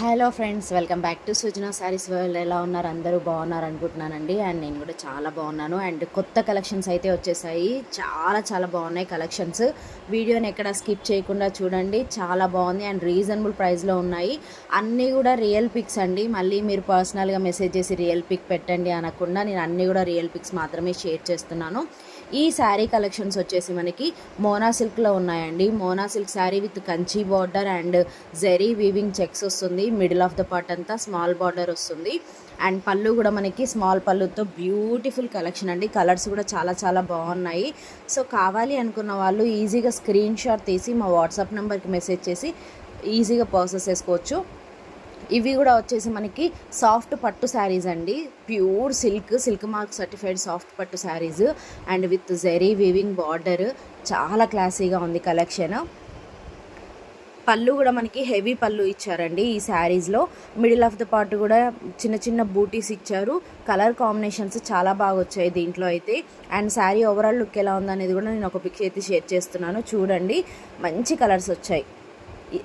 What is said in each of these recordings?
Hello friends, welcome back to Sujana saris world. ఎలా ఉన్నారు? అందరూ బాగున్నారు అనుకుంటున్నానండి. అండ్ నేను కూడా చాలా బాగున్నాను. అండ్ కొత్త కలెక్షన్స్ అయితే వచ్చేసాయి. చాలా బాగున్నాయి కలెక్షన్స్. వీడియోని ఎక్కడ స్కిప్ చేయకుండా చూడండి. చాలా బాగుంది అండ్ రీజనబుల్ ప్రైస్లో ఉన్నాయి. అన్నీ కూడా రియల్ పిక్స్ అండి. మళ్ళీ మీరు పర్సనల్గా మెసేజ్ చేసి రియల్ పిక్ పెట్టండి అనకుండా నేను అన్నీ కూడా రియల్ పిక్స్ మాత్రమే షేర్ చేస్తున్నాను. ఈ శారీ కలెక్షన్స్ వచ్చేసి మనకి మోనా సిల్క్లో ఉన్నాయండి. Mona silk sari with Kanchi border and zari weaving checks వస్తుంది. మిడిల్ ఆఫ్ ద పార్ట్ అంతా స్మాల్ బార్డర్ వస్తుంది. అండ్ పళ్ళు కూడా మనకి స్మాల్ పళ్ళుతో బ్యూటిఫుల్ కలెక్షన్ అండి. కలర్స్ కూడా చాలా బాగున్నాయి. సో కావాలి అనుకున్న వాళ్ళు ఈజీగా స్క్రీన్ షాట్ తీసి మా వాట్సాప్ నెంబర్కి మెసేజ్ చేసి ఈజీగా పర్చేస్ చేసుకోవచ్చు. ఇవి కూడా వచ్చేసి మనకి సాఫ్ట్ పట్టు శారీస్ అండి. Pure silk mark certified soft పట్టు sarees and with zari weaving border. చాలా క్లాసీగా ఉంది కలెక్షన్. పళ్ళు కూడా మనకి హెవీ పళ్ళు ఇచ్చారండి ఈ శారీస్లో. మిడిల్ ఆఫ్ ద పార్ట్ కూడా చిన్న బూటీస్ ఇచ్చారు. కలర్ కాంబినేషన్స్ చాలా బాగా వచ్చాయి దీంట్లో అయితే. అండ్ శారీ ఓవరాల్ లుక్ ఎలా ఉందనేది కూడా నేను ఒక పిక్ అయితే షేర్ చేస్తున్నాను. చూడండి, మంచి కలర్స్ వచ్చాయి.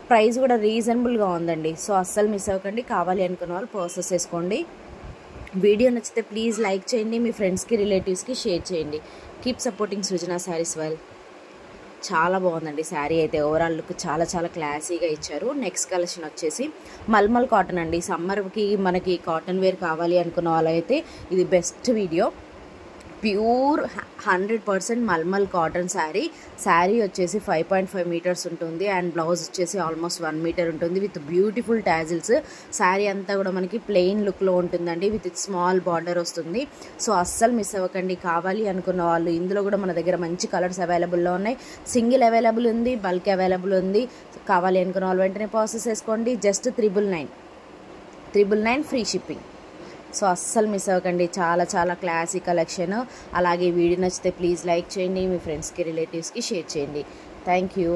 ప్రైస్ కూడా రీజనబుల్గా ఉందండి. సో అస్సలు మిస్ అవ్వకండి. కావాలి అనుకున్న వాళ్ళు పర్చేస్ చేసుకోండి. వీడియో నచ్చితే ప్లీజ్ లైక్ చేయండి. మీ ఫ్రెండ్స్కి రిలేటివ్స్కి షేర్ చేయండి. Keep supporting Sujana saris well. చాలా బాగుందండి శారీ అయితే. ఓవరాల్ లుక్ చాలా క్లాసీగా ఇచ్చారు. నెక్స్ట్ కలెక్షన్ వచ్చేసి మల్మల్ కాటన్ అండి. సమ్మర్కి మనకి కాటన్ వేర్ కావాలి అనుకున్న వాళ్ళైతే ఇది best video. Pure 100% mulmul cotton sari వచ్చేసి 5.5 మీటర్స్ ఉంటుంది. అండ్ బ్లౌజ్ వచ్చేసి ఆల్మోస్ట్ 1 మీటర్ ఉంటుంది విత్ బ్యూటిఫుల్ టాజిల్స్. శారీ అంతా కూడా మనకి ప్లెయిన్ లుక్లో ఉంటుందండి. విత్ స్మాల్ బార్డర్ వస్తుంది. సో అస్సలు మిస్ అవ్వకండి. కావాలి అనుకున్న వాళ్ళు ఇందులో కూడా మన దగ్గర మంచి కలర్స్ అవైలబుల్లో ఉన్నాయి. సింగిల్ అవైలబుల్ ఉంది, బల్క్ అవైలబుల్ ఉంది. కావాలి అనుకున్న వాళ్ళు వెంటనే ప్రాసెస్ చేసుకోండి. Just 999 free shipping. సో అస్సలు మిస్ అవ్వకండి. చాలా క్లాసీ కలెక్షన్. అలాగే వీడియో నచ్చితే ప్లీజ్ లైక్ చేయండి. మీ ఫ్రెండ్స్కి రిలేటివ్స్కి షేర్ చేయండి. Thank you.